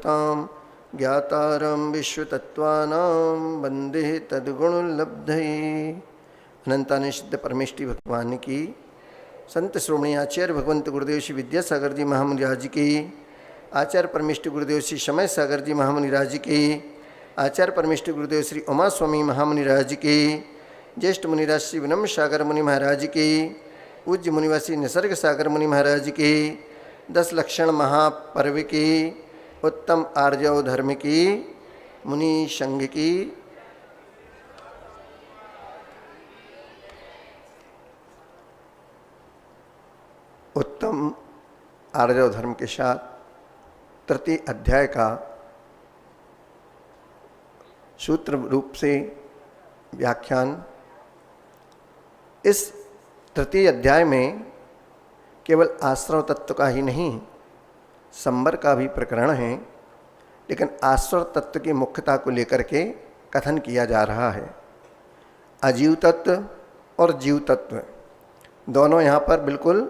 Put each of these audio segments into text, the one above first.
सतां ज्ञातारं विश्वतत्त्वानां वन्दे तद्गुणलब्धये। अनंतानिष्ठ परमेष्टि भगवान की, संत श्रोमणी आचार्य भगवंत गुरुदेव श्री विद्यासागर जी महामुनि राज की, आचार्य परमेष्टि गुरुदेव श्री समय सागर जी महामुनि राज की, आचार्य परमेष्टि गुरुदेव श्री उमा स्वामी महामुनि राज की, ज्येष्ठ मुनिराज श्री विनम्र सागर मुनि महाराज की, पूज्य मुनिवासी निसर्ग सागर मुनि महाराज की, 10 लक्षण महापर्व की, उत्तम आर्जव धर्म की, मुनि संघ की, उत्तम आर्जव धर्म के साथ तृतीय अध्याय का सूत्र रूप से व्याख्यान। इस तृतीय अध्याय में केवल आश्रव तत्व का ही नहीं, संबर का भी प्रकरण है, लेकिन आश्रव तत्व की मुख्यता को लेकर के कथन किया जा रहा है। अजीव तत्व और जीव तत्व दोनों यहाँ पर बिल्कुल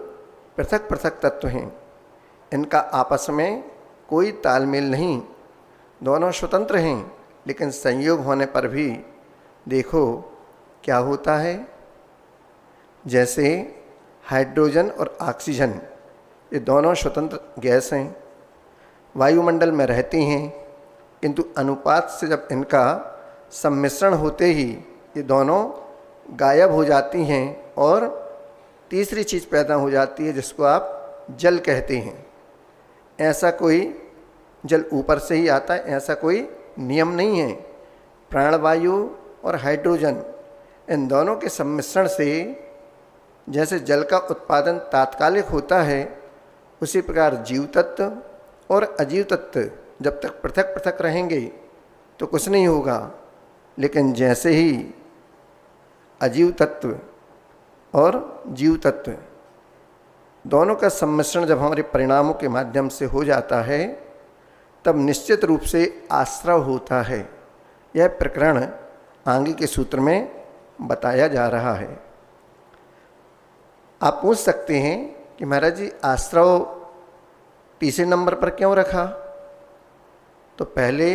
पृथक पृथक तत्व हैं, इनका आपस में कोई तालमेल नहीं, दोनों स्वतंत्र हैं, लेकिन संयोग होने पर भी देखो क्या होता है। जैसे हाइड्रोजन और ऑक्सीजन ये दोनों स्वतंत्र गैस हैं, वायुमंडल में रहती हैं, किंतु अनुपात से जब इनका सम्मिश्रण होते ही ये दोनों गायब हो जाती हैं और तीसरी चीज़ पैदा हो जाती है जिसको आप जल कहते हैं। ऐसा कोई जल ऊपर से ही आता है, ऐसा कोई नियम नहीं है। प्राणवायु और हाइड्रोजन इन दोनों के सम्मिश्रण से जैसे जल का उत्पादन तात्कालिक होता है, उसी प्रकार जीव तत्व और अजीव तत्व जब तक पृथक पृथक रहेंगे तो कुछ नहीं होगा, लेकिन जैसे ही अजीव तत्व और जीव तत्व दोनों का सम्मिश्रण जब हमारे परिणामों के माध्यम से हो जाता है, तब निश्चित रूप से आश्रव होता है। यह प्रकरण आगे के सूत्र में बताया जा रहा है। आप पूछ सकते हैं कि महाराज जी आश्रव तीसरे नंबर पर क्यों रखा? तो पहले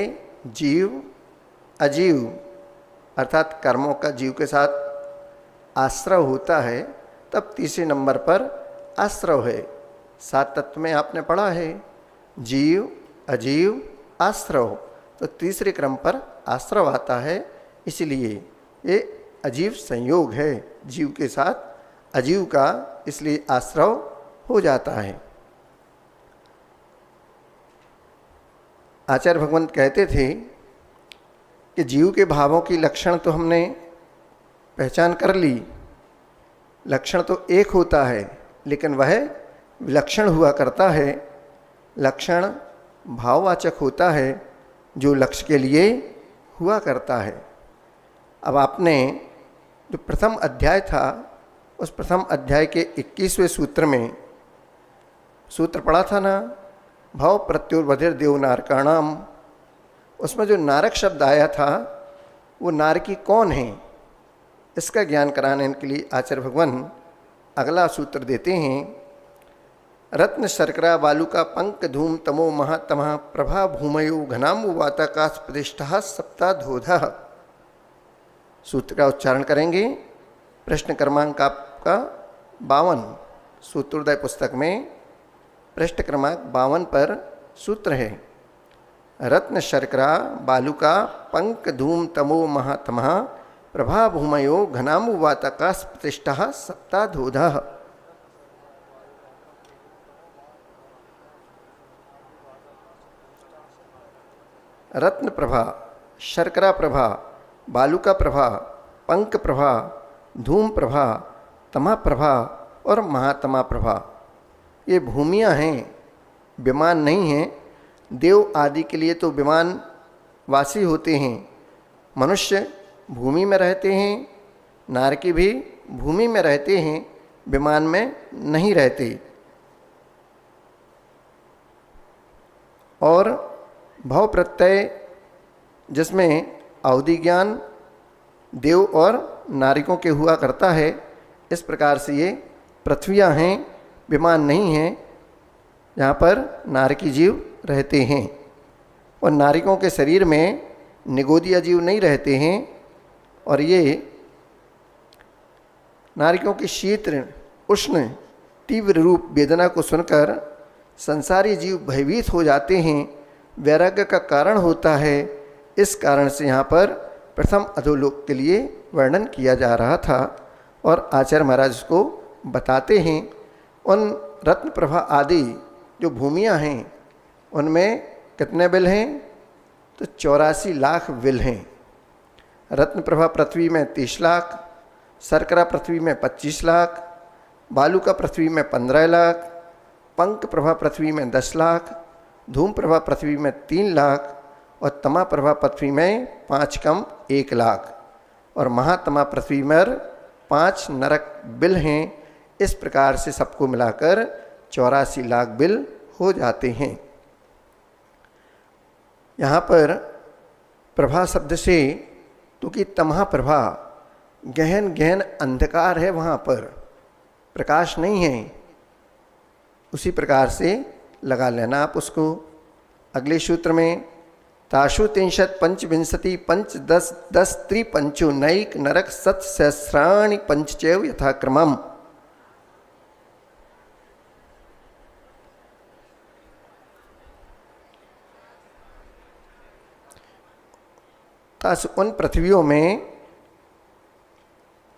जीव अजीव अर्थात कर्मों का जीव के साथ आश्रव होता है, तब तीसरे नंबर पर आश्रव है। 7 तत्व में आपने पढ़ा है जीव अजीव आश्रव, तो तीसरे क्रम पर आश्रव आता है, इसलिए ये अजीव संयोग है जीव के साथ अजीव का, इसलिए आश्रव हो जाता है। आचार्य भगवंत कहते थे कि जीव के भावों की लक्षण तो हमने पहचान कर ली, लक्षण तो एक होता है लेकिन वह विलक्षण हुआ करता है। लक्षण भाववाचक होता है जो लक्ष्य के लिए हुआ करता है। अब आपने जो प्रथम अध्याय था, उस प्रथम अध्याय के 21वें सूत्र में सूत्र पढ़ा था ना, भाव प्रत्युर्वधिर देव नारकाणाम। उसमें जो नारक शब्द आया था वो नारकी कौन है, इसका ज्ञान कराने के लिए आचार्य भगवान अगला सूत्र देते हैं। रत्न शर्करा बालुका पंक धूम तमो महातमः प्रभा भूमयो घनामु वाताकाश प्रतिष्ठा सप्ताधोधः। सूत्र का उच्चारण करेंगे। प्रश्न क्रमांक आपका 52 सूत्रोदय पुस्तक में पृष्ठ क्रमांक 52 पर सूत्र है। रत्न शर्करा बालुका पंक धूम तमो महातमः प्रभा भूमयो घनामु वाताकाश प्रतिष्ठा सप्ताधोधः। रत्न प्रभा, शर्करा प्रभा, बालुका प्रभा, पंक प्रभा, धूम प्रभा, तमा प्रभा और महातमा प्रभा, ये भूमियाँ हैं, विमान नहीं हैं। देव आदि के लिए तो विमान वासी होते हैं, मनुष्य भूमि में रहते हैं, नारकी भी भूमि में रहते हैं, विमान में नहीं रहते। और भाव प्रत्यय जिसमें अवधि ज्ञान देव और नारिकों के हुआ करता है, इस प्रकार से ये पृथ्वियाँ हैं, विमान नहीं हैं, जहाँ पर नारकी जीव रहते हैं। और नारिकों के शरीर में निगोदिया जीव नहीं रहते हैं और ये नारिकों की शीत उष्ण तीव्र रूप वेदना को सुनकर संसारी जीव भयभीत हो जाते हैं, वैराग्य का कारण होता है। इस कारण से यहाँ पर प्रथम अधोलोक के लिए वर्णन किया जा रहा था और आचार्य महाराज उसको बताते हैं। उन रत्न प्रभा आदि जो भूमियाँ हैं उनमें कितने बिल हैं? तो 84 लाख बिल हैं। रत्न प्रभा पृथ्वी में 30 लाख, शर्करा पृथ्वी में 25 लाख, बालुका पृथ्वी में 15 लाख, पंक प्रभा पृथ्वी में 10 लाख, धूम प्रभा पृथ्वी में 3 लाख और तमा प्रभा पृथ्वी में 5 कम 1 लाख और महातमा पृथ्वी में 5 नरक बिल हैं। इस प्रकार से सबको मिलाकर 84 लाख बिल हो जाते हैं। यहाँ पर प्रभा शब्द से, क्योंकि तमहा प्रभा गहन गहन अंधकार है, वहाँ पर प्रकाश नहीं है, उसी प्रकार से लगा लेना आप उसको। अगले सूत्र में ताशु 3 पंचविंशति पंच 10 10 त्रिपंचो नैक नरक सत सहस्राणि पंचचैव यथाक्रमम्। उन पृथ्वियों में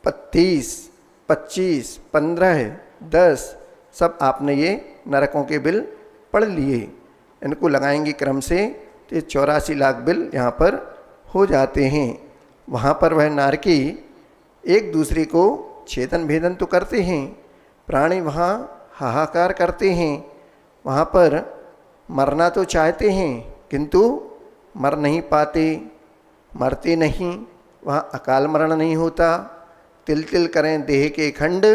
35, 25, 15, 10 सब आपने ये नरकों के बिल पढ़ लिए। इनको लगाएंगे क्रम से तो ये 84 लाख बिल यहाँ पर हो जाते हैं। वहाँ पर वह नारकी एक दूसरे को छेदन भेदन तो करते हैं, प्राणी वहाँ हाहाकार करते हैं, वहाँ पर मरना तो चाहते हैं किंतु मर नहीं पाते, मरते नहीं, वहाँ अकाल मरण नहीं होता। तिल तिल करें देह के खंड,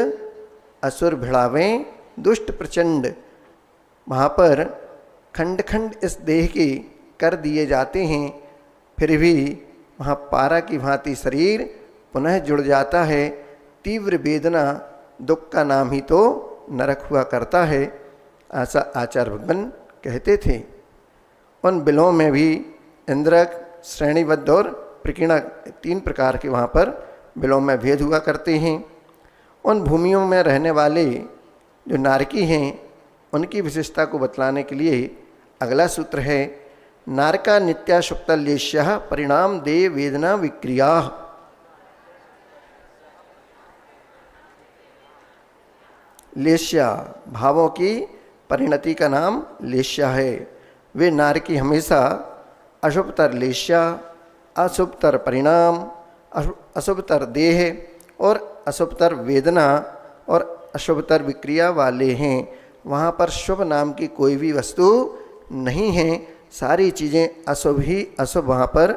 असुर भिड़ावें दुष्ट प्रचंड। वहाँ पर खंड खंड इस देह के कर दिए जाते हैं, फिर भी वहाँ पारा की भांति शरीर पुनः जुड़ जाता है। तीव्र वेदना दुख का नाम ही तो नरक हुआ करता है, ऐसा आचार्य भगवान कहते थे। उन बिलों में भी इंद्रक, श्रेणीबद्ध और प्रकीर्णक 3 प्रकार के वहाँ पर बिलों में भेद हुआ करते हैं। उन भूमियों में रहने वाले जो नारकी हैं उनकी विशेषता को बतलाने के लिए अगला सूत्र है नारका नित्या शुक्ता लेश्या परिणाम दे वेदना विक्रिया। लेश्या भावों की परिणति का नाम लेश्या है। वे नारकी हमेशा अशुभतर लेश्या, अशुभतर परिणाम, अशुभतर देह और अशुभतर वेदना और अशुभतर विक्रिया वाले हैं। वहाँ पर शुभ नाम की कोई भी वस्तु नहीं है, सारी चीज़ें अशुभ ही अशुभ वहाँ पर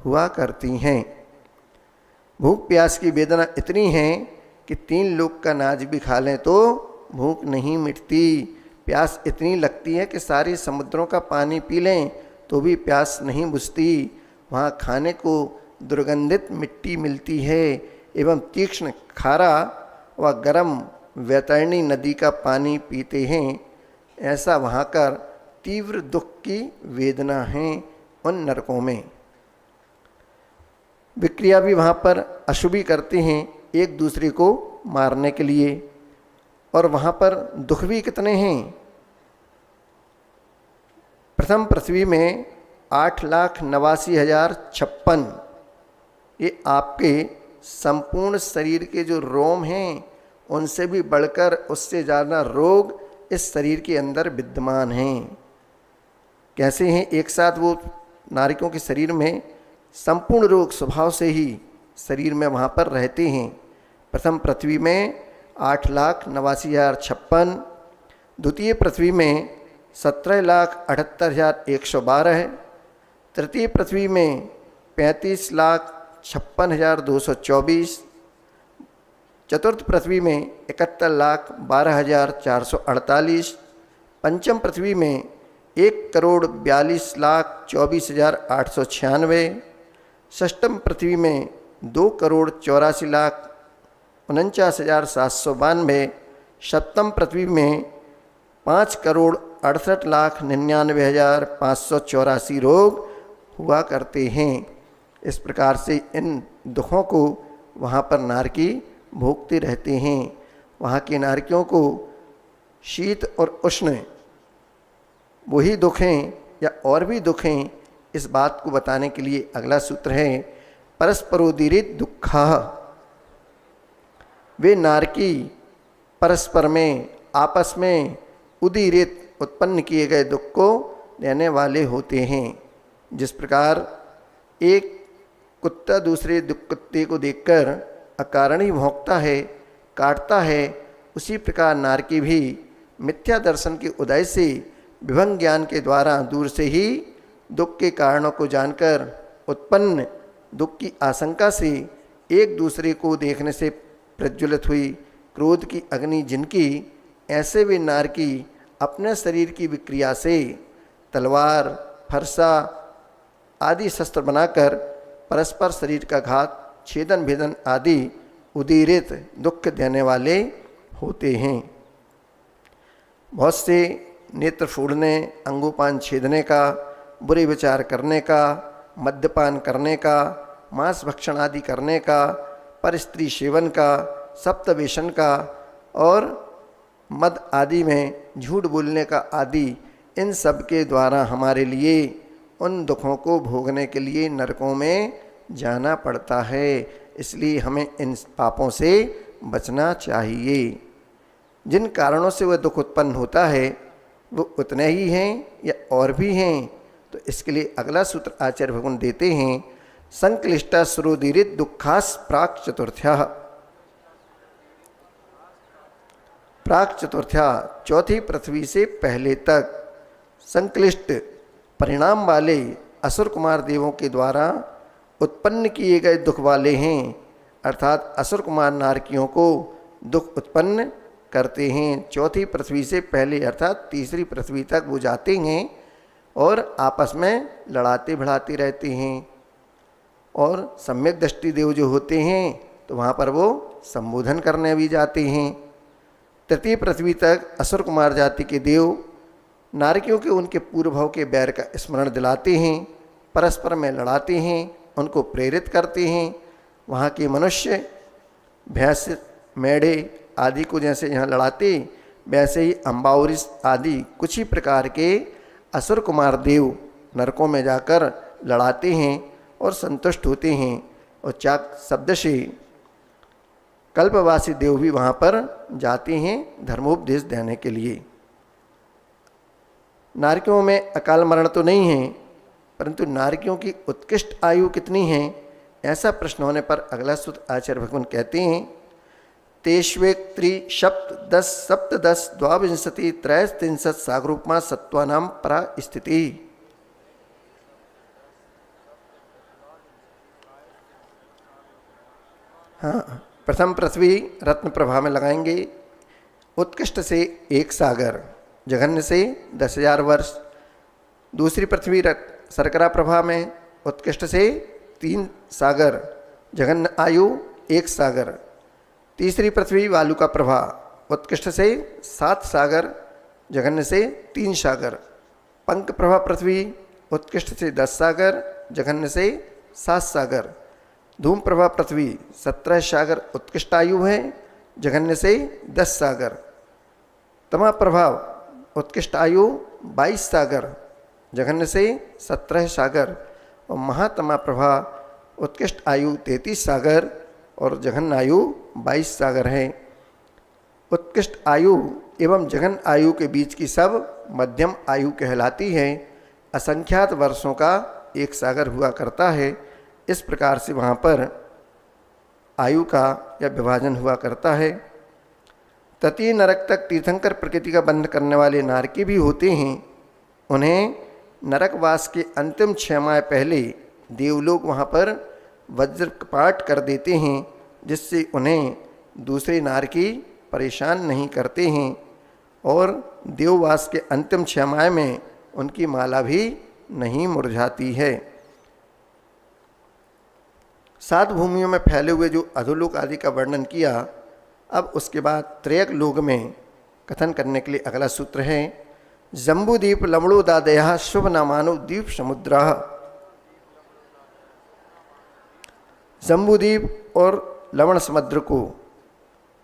हुआ करती हैं। भूख प्यास की वेदना इतनी है कि 3 लोक का नाज भी खा लें तो भूख नहीं मिटती। प्यास इतनी लगती है कि सारे समुद्रों का पानी पी लें तो भी प्यास नहीं बुझती। वहाँ खाने को दुर्गंधित मिट्टी मिलती है एवं तीक्ष्ण खारा व गर्म वैतरणी नदी का पानी पीते हैं। ऐसा वहाँ कर तीव्र दुख की वेदना है उन नरकों में। विक्रिया भी वहाँ पर अशुभी करते हैं एक दूसरे को मारने के लिए। और वहाँ पर दुख भी कितने हैं। प्रथम पृथ्वी में 8,89,056 ये आपके संपूर्ण शरीर के जो रोम हैं उनसे भी बढ़कर उससे ज़्यादा रोग इस शरीर के अंदर विद्यमान हैं। कैसे हैं? एक साथ वो नारिकों के शरीर में संपूर्ण रोग स्वभाव से ही शरीर में वहाँ पर रहते हैं। प्रथम पृथ्वी में 8,89,056, द्वितीय पृथ्वी में 17,78,112, तृतीय पृथ्वी में 35,56,224, चतुर्थ पृथ्वी में 71,12,448, पंचम पृथ्वी में 1,42,24,896, षष्टम पृथ्वी में 2,84,49,792, सप्तम पृथ्वी में 5,48,00,000 68,99,584 रोग हुआ करते हैं। इस प्रकार से इन दुखों को वहाँ पर नारकी भोगते रहते हैं। वहाँ की नारकियों को शीत और उष्ण वही दुख हैं या और भी दुख हैं, इस बात को बताने के लिए अगला सूत्र है परस्परोदीरित दुखा। वे नारकी परस्पर में आपस में उदीरित उत्पन्न किए गए दुख को देने वाले होते हैं। जिस प्रकार एक कुत्ता दूसरे कुत्ते को देखकर अकारण ही भौंकता है, काटता है, उसी प्रकार नारकी भी मिथ्या दर्शन के उदय से विभंग ज्ञान के द्वारा दूर से ही दुख के कारणों को जानकर उत्पन्न दुख की आशंका से एक दूसरे को देखने से प्रज्वलित हुई क्रोध की अग्नि जिनकी, ऐसे वे नारकी अपने शरीर की विक्रिया से तलवार, फरसा आदि शस्त्र बनाकर परस्पर शरीर का घात, छेदन भेदन आदि उदीरित दुख देने वाले होते हैं। बहुत से नेत्र फोड़ने, अंगोपान छेदने का, बुरे विचार करने का, मद्यपान करने का, मांस भक्षण आदि करने का, पर स्त्री सेवन का, सप्तवेशन का और मद आदि में झूठ बोलने का आदि, इन सब के द्वारा हमारे लिए उन दुखों को भोगने के लिए नरकों में जाना पड़ता है। इसलिए हमें इन पापों से बचना चाहिए। जिन कारणों से वह दुख उत्पन्न होता है वो उतने ही हैं या और भी हैं, तो इसके लिए अगला सूत्र आचार्य भगवान देते हैं संक्लिष्टा सुरोदीरित दुखास प्राक चतुर्थ्या। प्राक चतुर्थ्या चौथी पृथ्वी से पहले तक संक्लिष्ट परिणाम वाले असुर कुमार देवों के द्वारा उत्पन्न किए गए दुख वाले हैं। अर्थात असुर कुमार नारकियों को दुख उत्पन्न करते हैं। चौथी पृथ्वी से पहले अर्थात तीसरी पृथ्वी तक वो जाते हैं और आपस में लड़ाते भिड़ाते रहते हैं। और सम्यक दृष्टि देव जो होते हैं तो वहाँ पर वो संबोधन करने भी जाते हैं। तृतीय पृथ्वी तक असुर कुमार जाति के देव नारकियों के उनके पूर्व भाव के बैर का स्मरण दिलाते हैं, परस्पर में लड़ाते हैं, उनको प्रेरित करते हैं। वहाँ के मनुष्य भैंस, मेढ़े आदि को जैसे यहाँ लड़ाते, वैसे ही अम्बाउरिस आदि कुछ ही प्रकार के असुर कुमार देव नरकों में जाकर लड़ाते हैं और संतुष्ट होते हैं। और चाक शब्द से कल्पवासी देव भी वहाँ पर जाते हैं धर्मोपदेश देने के लिए। नारकियों में अकाल मरण तो नहीं है, परंतु नारकियों की उत्कृष्ट आयु कितनी है, ऐसा प्रश्न होने पर अगला सूत्र आचार्य भगवान कहते हैं तेष्वेक त्रि सप्त दस सप्तदश द्वाविंशति त्रयस्त्रिंशत् सागरूपमा सत्वानाम परा स्थिति। हाँ, प्रथम पृथ्वी रत्न प्रभा में लगाएंगे। उत्कृष्ट से एक सागर, जघन्य से 10,000 वर्ष। दूसरी पृथ्वी शर्करा प्रभा में उत्कृष्ट से 3 सागर, जघन्य आयु 1 सागर। तीसरी पृथ्वी वालुका प्रभा उत्कृष्ट से 7 सागर, जघन्य से 3 सागर। पंक प्रभा पृथ्वी उत्कृष्ट से 10 सागर, जघन्य से 7 सागर। धूम प्रभा पृथ्वी 17 सागर उत्कृष्ट आयु है, जघन्य से 10 सागर। तमा प्रभाव उत्कृष्ट आयु 22 सागर, जघन्य से 17 सागर। और महातमा प्रभा उत्कृष्ट आयु 33 सागर और जघन्य आयु 22 सागर है। उत्कृष्ट आयु एवं जघन्य आयु के बीच की सब मध्यम आयु कहलाती है। असंख्यात वर्षों का 1 सागर हुआ करता है। इस प्रकार से वहाँ पर आयु का या विभाजन हुआ करता है। ततीय नरक तक तीर्थंकर प्रकृति का बंध करने वाले नारकी भी होते हैं। उन्हें नरकवास के अंतिम 6 माह पहले देवलोग वहाँ पर वज्रपात कर देते हैं, जिससे उन्हें दूसरे नारकी परेशान नहीं करते हैं। और देववास के अंतिम 6 माह में उनकी माला भी नहीं मुरझाती है। 7 भूमियों में फैले हुए जो अधोलोक आदि का वर्णन किया, अब उसके बाद त्रयक लोक में कथन करने के लिए अगला सूत्र है जम्बूदीप लवणोदादयः शुभ नामानो द्वीप समुद्रः। जम्बूदीप और लवण समुद्र को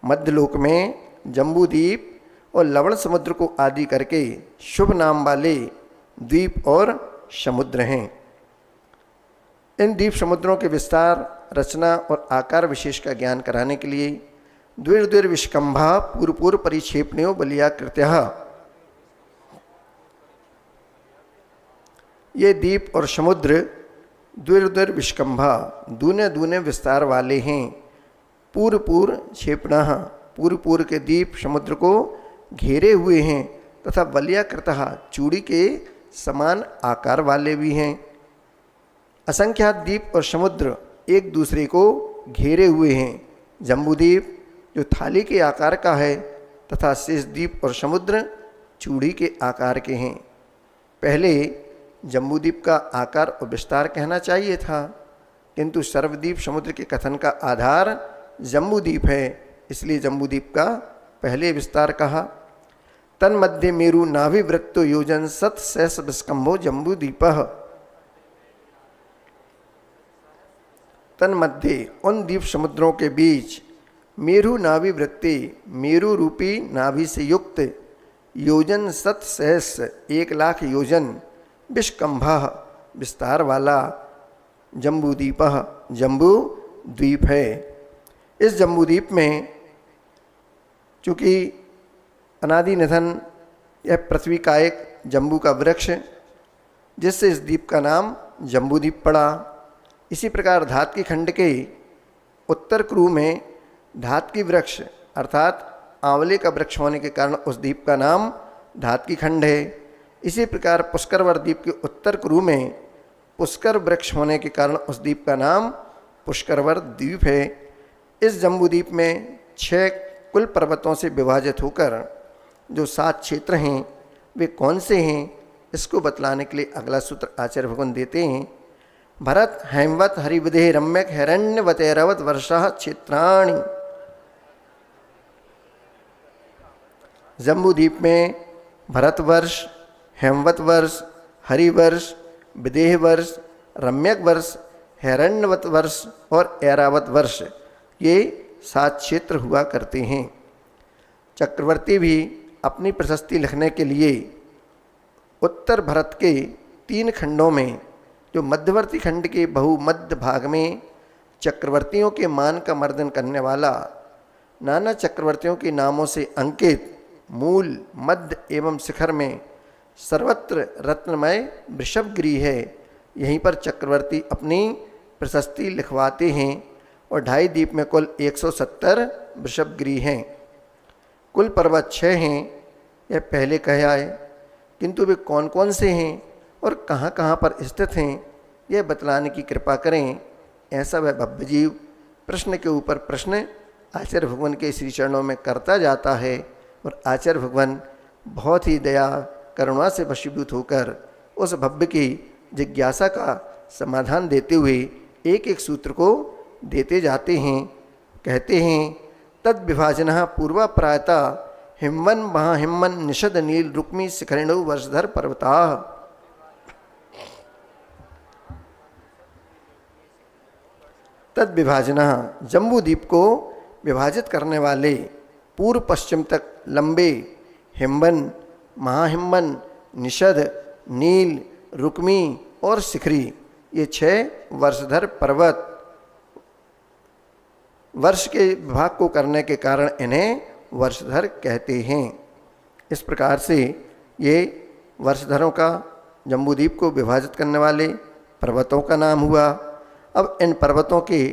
मध्यलोक में जम्बूदीप और लवण समुद्र को आदि करके शुभ नाम वाले द्वीप और समुद्र हैं। इन द्वीप समुद्रों के विस्तार, रचना और आकार विशेष का ज्ञान कराने के लिए द्विर्द्विर विष्कंभा पूर्व पूर्व परिक्षेपणियों बलियाकृत्यः, ये द्वीप और समुद्र द्विर्द्विर विष्कंभा दूने दूने विस्तार वाले हैं। पूर्व पूर्व क्षेपणः, पूर्व पूर्व के द्वीप समुद्र को घेरे हुए हैं तथा बलियाकृतः चूड़ी के समान आकार वाले भी हैं। असंख्यात द्वीप और समुद्र एक दूसरे को घेरे हुए हैं। जम्बूद्वीप जो थाली के आकार का है तथा शेष द्वीप और समुद्र चूड़ी के आकार के हैं। पहले जम्बूद्वीप का आकार और विस्तार कहना चाहिए था, किंतु सर्वद्वीप समुद्र के कथन का आधार जम्बूद्वीप है, इसलिए जम्बूद्वीप का पहले विस्तार कहा। तन्मध्ये मेरु नाभिवृत्तो योजन सत सहस विस्कंभो जम्बूद्वीपः। तन्मध्ये उन द्वीप समुद्रों के बीच मेरु नाभिवृत्ति, मेरु रूपी नाभि से युक्त, योजन सत सहस 1,00,000 योजन, विष्कंभः विस्तार वाला, जम्बूद्वीपः जम्बू द्वीप है। इस जम्बूद्वीप में चूँकि अनादि निधन यह पृथ्वी का एक जम्बू का वृक्ष, जिससे इस द्वीप का नाम जम्बूद्वीप पड़ा। इसी प्रकार धातकी खंड के उत्तर क्रू में धातकी वृक्ष अर्थात आंवले का वृक्ष होने के कारण उस द्वीप का नाम धातकी खंड है। इसी प्रकार पुष्करवर द्वीप के उत्तर क्रू में पुष्कर वृक्ष होने के कारण उस द्वीप का नाम पुष्करवर द्वीप है। इस जम्बूद्वीप में 6 कुल पर्वतों से विभाजित होकर जो 7 क्षेत्र हैं वे कौन से हैं, इसको बतलाने के लिए अगला सूत्र आचार्य भगवान देते हैं। भरत हेमवत हरिविदेह रम्यक हिरण्यवतैरवत वर्षा क्षेत्राणि। जम्बूद्वीप में भरतवर्ष, हेमवत वर्ष, हरिवर्ष, विदेह वर्ष, रम्यक वर्ष, हिरण्यवत वर्ष और ऐरावत वर्ष, ये 7 क्षेत्र हुआ करते हैं। चक्रवर्ती भी अपनी प्रशस्ति लिखने के लिए उत्तर भारत के 3 खंडों में, जो मध्यवर्ती खंड के बहुमध्य भाग में चक्रवर्तियों के मान का मर्दन करने वाला, नाना चक्रवर्तियों के नामों से अंकित मूल, मध्य एवं शिखर में सर्वत्र रत्नमय वृषभगिरी है। यहीं पर चक्रवर्ती अपनी प्रशस्ति लिखवाते हैं और 2.5 द्वीप में कुल 170 वृषभगिरी हैं। कुल पर्वत 6 हैं, यह पहले कहा है, किंतु वे कौन कौन से हैं और कहाँ कहाँ पर स्थित हैं यह बतलाने की कृपा करें। ऐसा वह भव्य जीव प्रश्न के ऊपर प्रश्न आचार्य भगवान के श्री चरणों में करता जाता है और आचार्य भगवान बहुत ही दया करुणा से वशीभूत होकर उस भव्य की जिज्ञासा का समाधान देते हुए एक एक सूत्र को देते जाते हैं। कहते हैं तद विभाजन पूर्वा प्रायता हिमवन महाहिमन निषद नील रुक्मी शिखरिणो वर्षधर पर्वता। तद विभाजन जम्बूद्वीप को विभाजित करने वाले पूर्व पश्चिम तक लंबे हिमवन, महाहिमवन, निषद, नील, रुक्मी और शिखरी, ये 6 वर्षधर पर्वत वर्ष के विभाग को करने के कारण इन्हें वर्षधर कहते हैं। इस प्रकार से ये वर्षधरों का जम्बूद्वीप को विभाजित करने वाले पर्वतों का नाम हुआ। अब इन पर्वतों के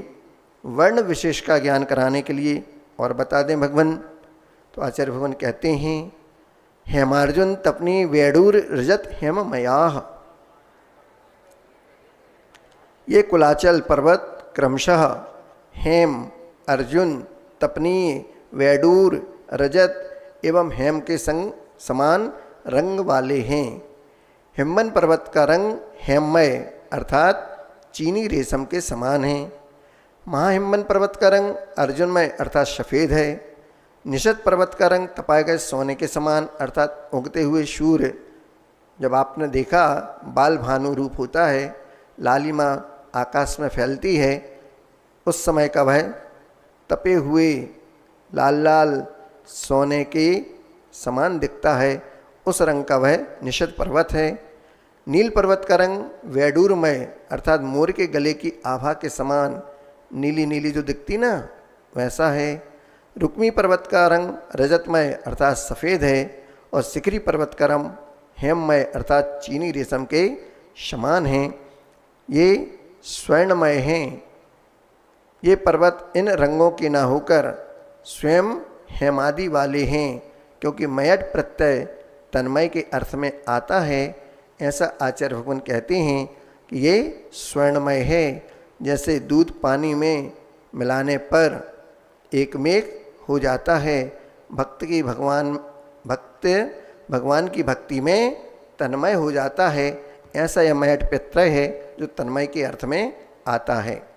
वर्ण विशेष का ज्ञान कराने के लिए और बता दें भगवान, तो आचार्य भगवान कहते हैं हेमार्जुन तपनी वेडूर रजत हेममयाः। ये कुलाचल पर्वत क्रमशः हेम, अर्जुन, तपनीय, वैडूर, रजत एवं हेम के संग समान रंग वाले हैं। हिमवन पर्वत का रंग हेममय अर्थात चीनी रेशम के समान है। महाहिमवन पर्वत का रंग अर्जुनमय अर्थात सफ़ेद है। निषद पर्वत का रंग तपाए गए सोने के समान अर्थात उगते हुए सूर्य जब आपने देखा बाल भानु रूप होता है, लालिमा आकाश में फैलती है, उस समय का वह तपे हुए लाल लाल सोने के समान दिखता है, उस रंग का वह निषद पर्वत है। नील पर्वत का रंग वैडूर्यमय अर्थात मोर के गले की आभा के समान नीली नीली जो दिखती ना, वैसा है। रुक्मी पर्वत का रंग रजतमय अर्थात सफ़ेद है और शिखरी पर्वत का रंग हेममय अर्थात चीनी रेशम के समान हैं। ये स्वर्णमय हैं। ये पर्वत इन रंगों के ना होकर स्वयं हेमादि वाले हैं, क्योंकि मयट प्रत्यय तन्मय के अर्थ में आता है। ऐसा आचार्य भगवान कहते हैं कि ये स्वर्णमय है, जैसे दूध पानी में मिलाने पर एक मेघ हो जाता है। भक्त भगवान की भक्ति में तन्मय हो जाता है। ऐसा यह मयट प्रत्यय है जो तन्मय के अर्थ में आता है।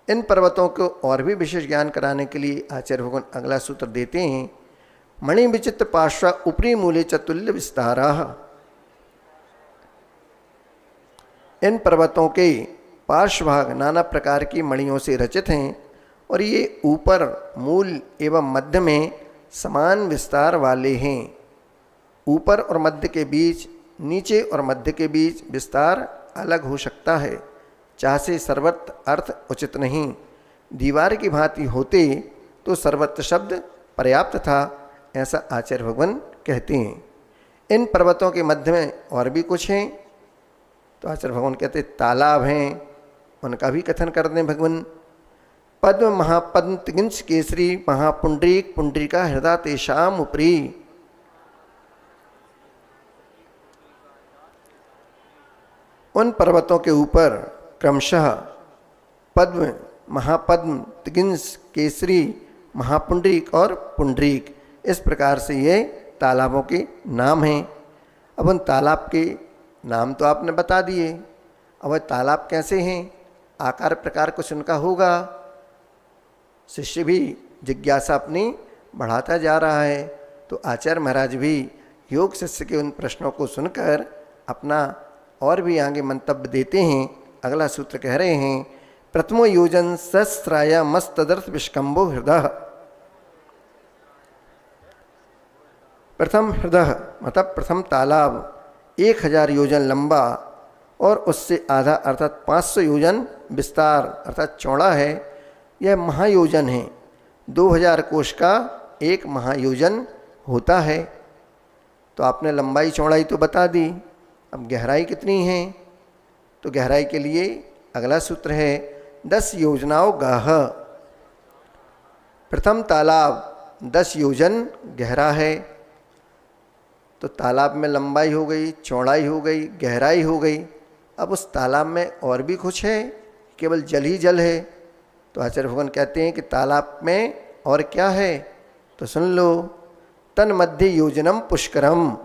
इन पर्वतों को और भी विशेष ज्ञान कराने के लिए आचार्य भगवान अगला सूत्र देते हैं। मणि विचित्र पार्श्व उपरी मूले चतुल्य विस्तारा। इन पर्वतों के पार्श्वभाग नाना प्रकार की मणियों से रचित हैं और ये ऊपर मूल एवं मध्य में समान विस्तार वाले हैं। ऊपर और मध्य के बीच, नीचे और मध्य के बीच विस्तार अलग हो सकता है, चाहे सर्वत्र अर्थ उचित नहीं। दीवार की भांति होते तो सर्वत्र शब्द पर्याप्त था, ऐसा आचार्य भगवान कहते हैं। इन पर्वतों के मध्य में और भी कुछ हैं, तो आचार्य भगवान कहते तालाब हैं, उनका भी कथन कर दें भगवान। पद्म महापद्म तिगिंस केसरी महापुंडरीक पुंडरीका हृदय तेषाम उपरी। उन पर्वतों के ऊपर क्रमशः पद्म, महापद्म, तिगिंस, केसरी, महापुंडरीक और पुंडरीक, इस प्रकार से ये तालाबों के नाम हैं। अब उन तालाब के नाम तो आपने बता दिए, अब वह तालाब कैसे हैं, आकार प्रकार कुछ उनका होगा। शिष्य भी जिज्ञासा अपनी बढ़ाता जा रहा है, तो आचार्य महाराज भी योग शिष्य के उन प्रश्नों को सुनकर अपना और भी आगे मंतव्य देते हैं। अगला सूत्र कह रहे हैं, प्रथमो योजन सहस्राय मस्तदर्थ विष्कंभो हृदय। प्रथम हृदय मतलब प्रथम तालाब 1000 योजन लंबा और उससे आधा अर्थात 500 योजन विस्तार अर्थात चौड़ा है। यह महायोजन है। 2000 कोश का एक महायोजन होता है। तो आपने लंबाई चौड़ाई तो बता दी, अब गहराई कितनी है, तो गहराई के लिए अगला सूत्र है 10 योजनाओं गाह। प्रथम तालाब 10 योजन गहरा है, तो तालाब में लंबाई हो गई, चौड़ाई हो गई, गहराई हो गई। अब उस तालाब में और भी कुछ है, केवल जल ही जल है? तो आचार्य भगवान कहते हैं कि तालाब में और क्या है, तो सुन लो। तन मध्य योजनम पुष्करम।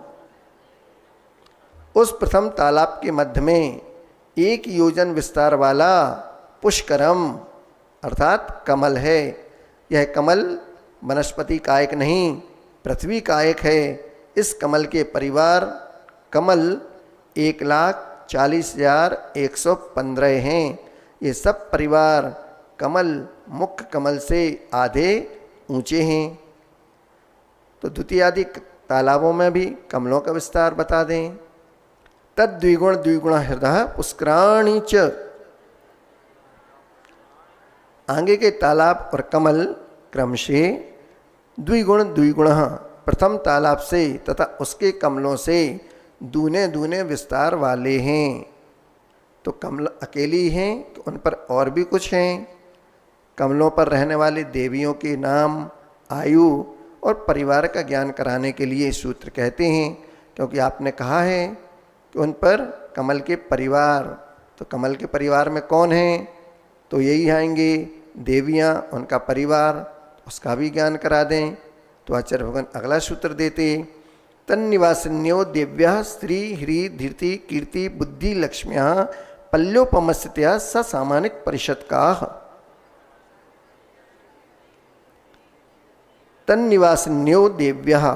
उस प्रथम तालाब के मध्य में 1 योजन विस्तार वाला पुष्करम अर्थात कमल है। यह कमल वनस्पति कायक नहीं, पृथ्वी कायक है। इस कमल के परिवार कमल 1,40,115 हैं। ये सब परिवार कमल मुख्य कमल से आधे ऊंचे हैं। तो द्वितीयादि तालाबों में भी कमलों का विस्तार बता दें। तद द्विगुण द्विगुण हृदय पुष्कराणि च। आगे के तालाब और कमल क्रमशः द्विगुण द्विगुण प्रथम तालाब से तथा उसके कमलों से दूने दूने विस्तार वाले हैं। तो कमल अकेली हैं कि उन पर और भी कुछ हैं। कमलों पर रहने वाली देवियों के नाम, आयु और परिवार का ज्ञान कराने के लिए सूत्र कहते हैं, क्योंकि आपने कहा है कि उन पर कमल के परिवार। तो कमल के परिवार में कौन हैं, तो यही आएंगे देवियाँ, उनका परिवार, उसका भी ज्ञान करा दें। तो आचार्य भगवान अगला सूत्र देते, तन्निवासिन्यो दिव्या स्त्री ह्री धीर्ति कीर्ति बुद्धि लक्ष्म्या पल्योपमस्थित्या ससामानिक परिषद का। तन्निवासिन्यो देव्यः,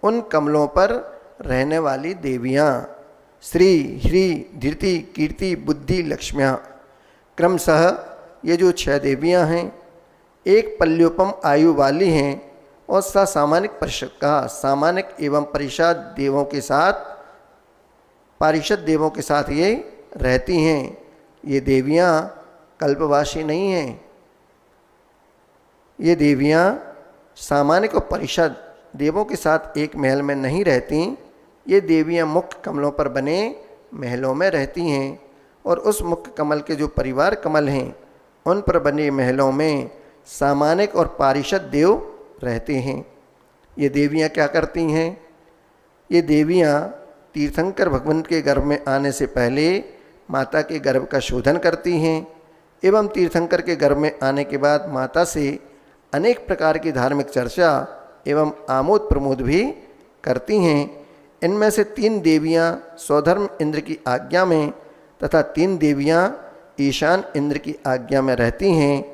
उन कमलों पर रहने वाली देवियाँ, श्री ह्री धृति कीर्ति बुद्धि लक्ष्म्या, क्रमशः ये जो 6 देवियाँ हैं एक पल्योपम आयु वाली हैं और सामानिक परिषद का सामानिक एवं परिषद देवों के साथ पारिषद देवों के साथ ये रहती हैं। ये देवियाँ कल्पवासी नहीं हैं। ये देवियाँ सामानिक और परिषद देवों के साथ एक महल में नहीं रहती। ये देवियाँ मुख्य कमलों पर बने महलों में रहती हैं और उस मुख्य कमल के जो परिवार कमल हैं उन पर बने महलों में सामानिक और पारिषद देव रहते हैं। ये देवियाँ क्या करती हैं? ये देवियाँ तीर्थंकर भगवान के गर्भ में आने से पहले माता के गर्भ का शोधन करती हैं एवं तीर्थंकर के गर्भ में आने के बाद माता से अनेक प्रकार की धार्मिक चर्चा एवं आमोद प्रमोद भी करती हैं। इनमें से 3 देवियाँ स्वधर्म इंद्र की आज्ञा में तथा 3 देवियाँ ईशान इंद्र की आज्ञा में रहती हैं।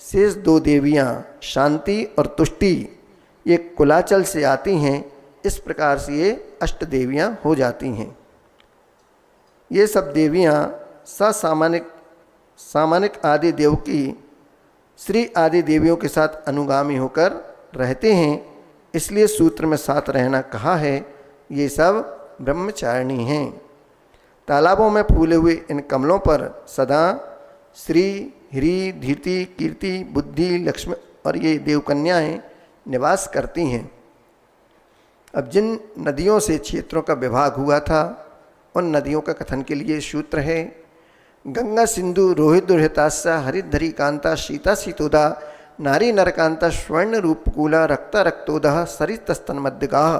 शेष 2 देवियाँ शांति और तुष्टि ये कुलाचल से आती हैं। इस प्रकार से ये अष्ट देवियाँ हो जाती हैं। ये सब देवियाँ सामानिक आदि देव की श्री आदि देवियों के साथ अनुगामी होकर रहते हैं। इसलिए सूत्र में 7 रहना कहा है। ये सब ब्रह्मचारिणी हैं। तालाबों में फूले हुए इन कमलों पर सदा श्री ह्री धीति कीर्ति बुद्धि लक्ष्मी और ये देवकन्याएं निवास करती हैं। अब जिन नदियों से क्षेत्रों का विभाग हुआ था उन नदियों का कथन के लिए सूत्र है। गंगा सिंधु रोहित दुर्हितास्या हरिधरी कांता शीता शीतोदा नारी नरकांता स्वर्ण रूपकूला रक्ता रक्तोदः सरितस्तन मध्यगाः।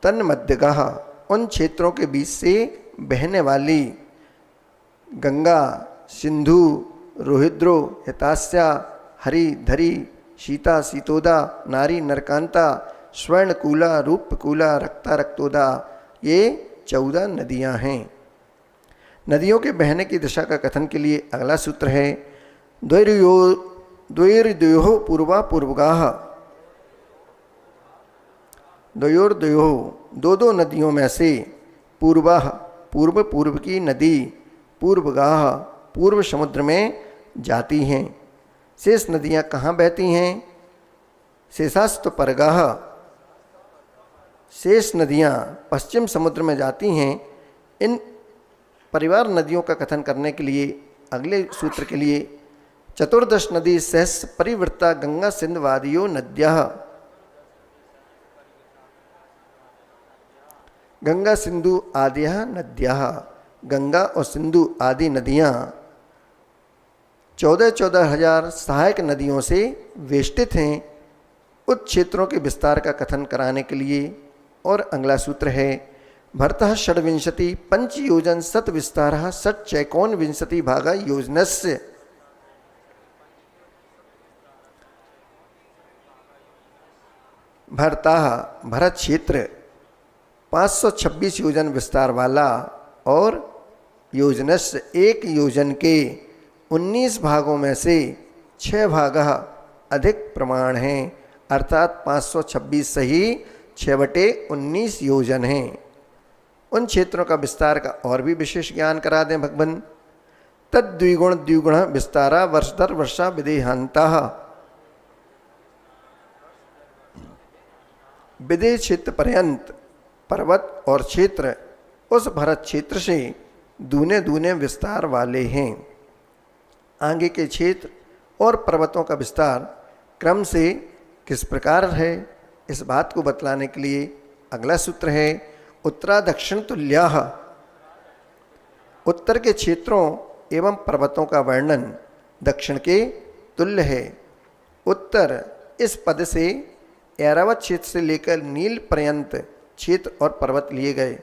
तन मध्यगाः उन क्षेत्रों के बीच से बहने वाली गंगा सिंधु रोहिद्रो हितास्या हरि धरी शीता शीतोदा नारी नरकांता स्वर्णकूला रूपकूला रक्ता रक्तोदा ये 14 नदियां हैं। नदियों के बहने की दिशा का कथन के लिए अगला सूत्र है। द्वैर्द्वयोः पूर्वा पूर्वगाः। द्वयोर्द्वयोः 2 नदियों में से पूर्वाः पूर्व पूर्व की नदी पूर्वगाः पूर्व समुद्र में जाती हैं। शेष नदियाँ कहाँ बहती हैं? शेषास्त परगाः शेष नदियाँ पश्चिम समुद्र में जाती हैं। इन परिवार नदियों का कथन करने के लिए अगले सूत्र के लिए 14 नदी सहस परिवृत्ता गंगा सिंधु वादियो नद्याः। गंगा सिंधु आद्यः नद्याः गंगा और सिंधु आदि नदियाँ 14,000 हजार सहायक नदियों से वेष्टित हैं। उस क्षेत्रों के विस्तार का कथन कराने के लिए और अगला सूत्र है। भरतः षड्विंशति पंच योजन सत विस्तारः षट चैकोन विंशति भागा योजनस्य। भरतः भरत क्षेत्र 526 योजन विस्तार वाला और योजनस्य 1 योजन के 19 भागों में से 6 भाग अधिक प्रमाण हैं, अर्थात 526 सही 6/19 योजन हैं। उन क्षेत्रों का विस्तार का और भी विशेष ज्ञान करा दें भगवान। तद द्विगुण विस्तारा वर्षधर वर्षा विदेहांतः। विदेह क्षेत्र पर्यंत पर्वत और क्षेत्र उस भरत क्षेत्र से दूने दूने विस्तार वाले हैं। आगे के क्षेत्र और पर्वतों का विस्तार क्रम से किस प्रकार है, इस बात को बतलाने के लिए अगला सूत्र है। उत्तरा दक्षिण तुल्याः। उत्तर के क्षेत्रों एवं पर्वतों का वर्णन दक्षिण के तुल्य है। उत्तर इस पद से ऐरावत क्षेत्र से लेकर नील पर्यंत क्षेत्र और पर्वत लिए गए।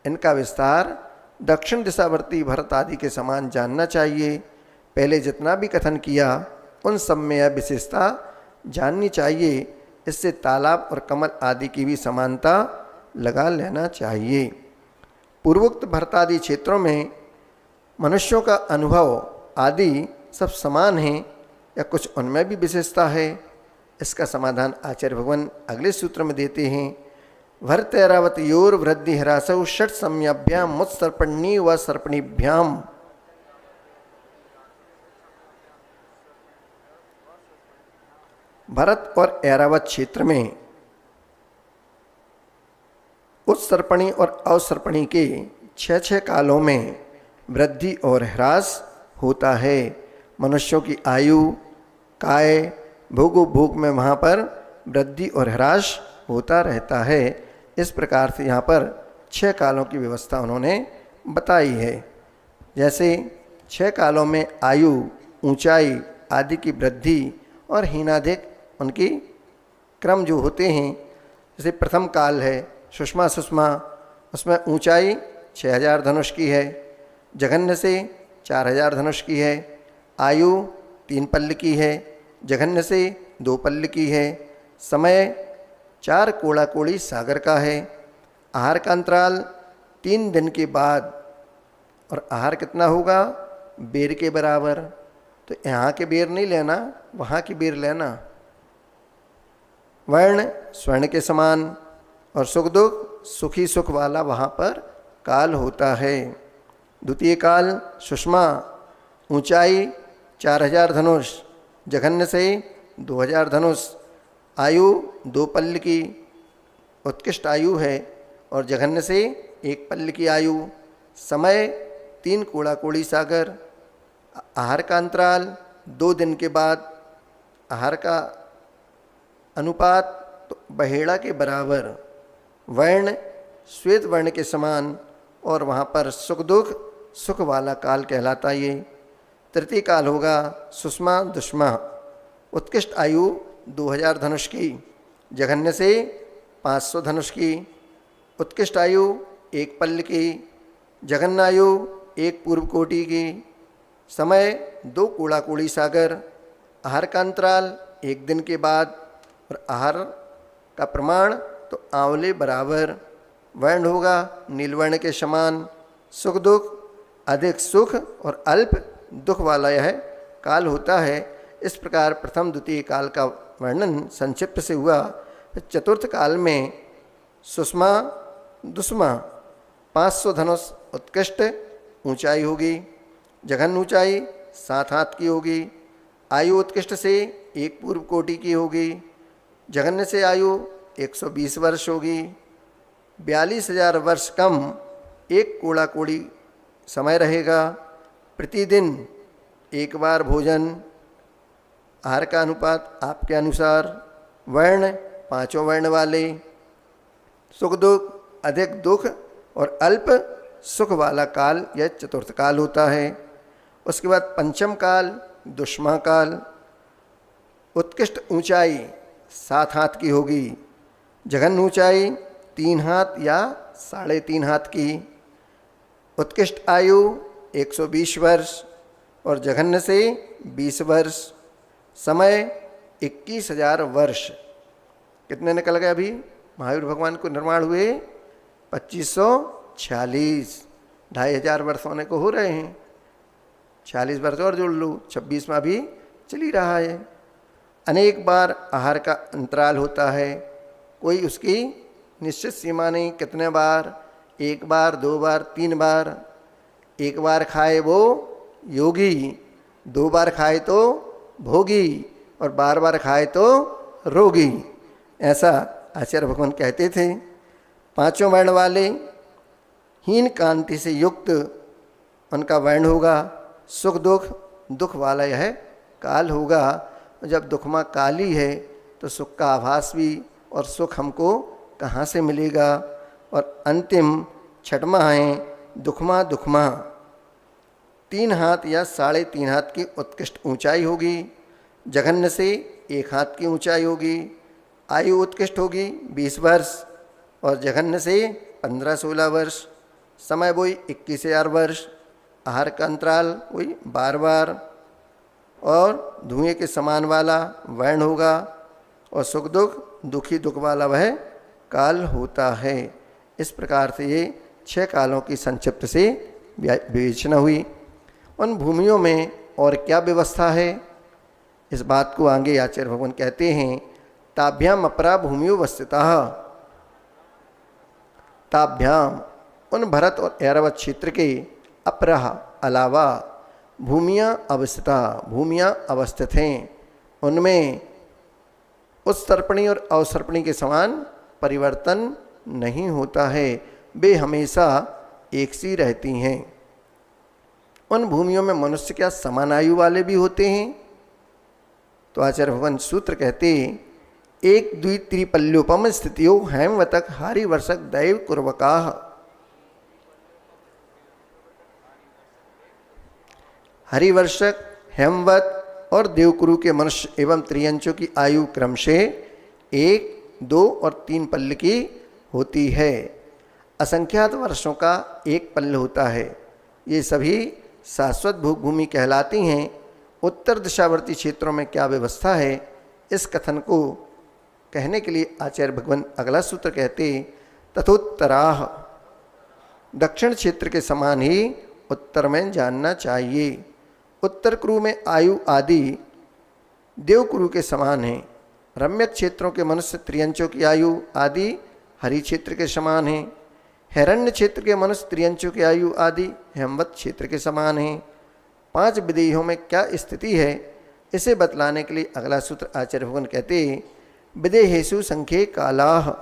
इनका विस्तार दक्षिण दिशावर्ती भरत आदि के समान जानना चाहिए। पहले जितना भी कथन किया उन सब में यह विशेषता जाननी चाहिए। इससे तालाब और कमल आदि की भी समानता लगा लेना चाहिए। पूर्वोक्त भरतादि क्षेत्रों में मनुष्यों का अनुभव आदि सब समान हैं या कुछ उनमें भी विशेषता है? इसका समाधान आचार्य भगवान अगले सूत्र में देते हैं। भरतैरावत योर वृद्धि ह्रासौ षट सम्याभ्याम मुत्सर्पणी व सर्पणीभ्याम। भरत और ऐरावत क्षेत्र में उत्सर्पणी और अवसर्पणी के 6 कालों में वृद्धि और ह्रास होता है। मनुष्यों की आयु, काय, भोग में वहाँ पर वृद्धि और ह्रास होता रहता है। इस प्रकार से यहाँ पर 6 कालों की व्यवस्था उन्होंने बताई है। जैसे 6 कालों में आयु, ऊंचाई आदि की वृद्धि और हीनाधिक उनकी क्रम जो होते हैं। जैसे प्रथम काल है सुषमा सुषमा, उसमें ऊंचाई 6000 धनुष की है, जघन्य से 4000 धनुष की है, आयु 3 पल्ल की है, जघन्य से 2 पल्ल की है, समय 4 कोड़ा कोड़ी सागर का है, आहार का अंतराल 3 दिन के बाद, और आहार कितना होगा? बेर के बराबर। तो यहाँ के बेर नहीं लेना, वहाँ की बेर लेना। वर्ण स्वर्ण के समान और सुख दुख सुखी सुख वाला वहाँ पर काल होता है। द्वितीय काल सुषमा, ऊंचाई 4000 धनुष, जघन्य से 2000 धनुष, आयु 2 पल्ल की उत्कृष्ट आयु है और जघन्य से 1 पल्ल की आयु, समय 3 कोड़ा कोड़ी सागर, आहार का अंतराल 2 दिन के बाद, आहार का अनुपात तो बहेड़ा के बराबर, वर्ण श्वेत वर्ण के समान और वहाँ पर सुख दुख सुख वाला काल कहलाता ये। तृतीय काल होगा सुषमा दुष्मा, उत्कृष्ट आयु 2000 धनुष की, जघन्य से 500 धनुष की, उत्कृष्ट आयु 1 पल्ल की, जघन्य आयु 1 पूर्व कोटि की, समय 2 कोड़ा कोड़ी सागर, आहार का अंतराल 1 दिन के बाद और आहार का प्रमाण तो आंवले बराबर, वर्ण होगा नीलवर्ण के समान, सुख दुख अधिक सुख और अल्प दुख वाला यह काल होता है। इस प्रकार प्रथम द्वितीय काल का वर्णन संक्षिप्त से हुआ। चतुर्थ काल में सुषमा दुष्मा 500 धनुष उत्कृष्ट ऊंचाई होगी, जघन ऊंचाई 7 हाथ की होगी, आयु उत्कृष्ट से 1 पूर्व कोटि की होगी, जघन्य से आयु 120 वर्ष होगी, 42,000 वर्ष कम 1 कोड़ा कोड़ी समय रहेगा, प्रतिदिन 1 बार भोजन, आहार का अनुपात आपके अनुसार, वर्ण 5 वर्ण वाले, सुख दुख अधिक दुख और अल्प सुख वाला काल यह चतुर्थ काल होता है। उसके बाद पंचम काल दुष्मा काल, उत्कृष्ट ऊंचाई 7 हाथ की होगी, जघन ऊंचाई 3 हाथ या 3.5 हाथ की, उत्कृष्ट आयु 120 वर्ष और जघन्य से 20 वर्ष, समय 21,000 वर्ष। कितने निकल गए अभी? महावीर भगवान को निर्माण हुए 2546, 2500 वर्ष होने को हो रहे हैं। 40 वर्ष और जोड़ लो, 26वां भी चल ही रहा है। अनेक बार आहार का अंतराल होता है, कोई उसकी निश्चित सीमा नहीं, कितने बार, 1 बार 2 बार 3 बार। 1 बार खाए वो योगी, 2 बार खाए तो भोगी और बार बार खाए तो रोगी, ऐसा आचार्य भगवान कहते थे। 5 वर्ण वाले हीन कांति से युक्त उनका वर्ण होगा, सुख दुख दुख वाला यह काल होगा। जब दुखमा काली है तो सुख का आभास भी और सुख हमको कहाँ से मिलेगा। और अंतिम छठमा है दुखमा दुखमा, 3 हाथ या 3.5 हाथ की उत्कृष्ट ऊंचाई होगी, जघन्य से 1 हाथ की ऊंचाई होगी, आयु उत्कृष्ट होगी 20 वर्ष और जघन्य से 15-16 वर्ष, समय वही 21,000 वर्ष, आहार का अंतराल वही 12 बार और धुएं के समान वाला वर्ण होगा और सुख दुख दुखी दुख वाला वह काल होता है। इस प्रकार से ये 6 कालों की संक्षिप्त से विवेचना हुई। उन भूमियों में और क्या व्यवस्था है, इस बात को आगे आचार्य भगवान कहते हैं, ताभ्याम अपरा भूमियो वस्थितः। ताभ्याम उन भरत और ऐरावत क्षेत्र के अपरह अलावा भूमियाँ अवस्थिता, भूमियाँ अवस्थित हैं, उनमें उत्सर्पणी और अवसर्पणी के समान परिवर्तन नहीं होता है, वे हमेशा एक सी रहती हैं। उन भूमियों में मनुष्य क्या समान आयु वाले भी होते हैं? तो आचार्य भगवान सूत्र कहते, एक द्वि त्रिपल्योपम स्थितियो हेमवतक हारि वर्षक दैव कुर्वकाः। हरिवर्षक, हेमवत और देवकुरु के मनुष्य एवं त्रियंचों की आयु क्रम से 1, 2 और 3 पल्ल की होती है। असंख्यात वर्षों का एक पल्ल होता है। ये सभी शाश्वत भूमि कहलाती हैं। उत्तर दिशावर्ती क्षेत्रों में क्या व्यवस्था है, इस कथन को कहने के लिए आचार्य भगवान अगला सूत्र कहते, तथोत्तराः, दक्षिण क्षेत्र के समान ही उत्तर में जानना चाहिए। उत्तर कुरु में आयु आदि देवकुरु के समान है। रम्यक क्षेत्रों के मनुष्य त्रियंचों की आयु आदि हरि क्षेत्र के समान है। हिरण्य क्षेत्र के मनुष्य त्रियंचों की आयु आदि हेमवत क्षेत्र के समान है। 5 विदेहों में क्या स्थिति है, इसे बतलाने के लिए अगला सूत्र आचार्य भगवान कहते, विदेहेषु संख्ये कालाः।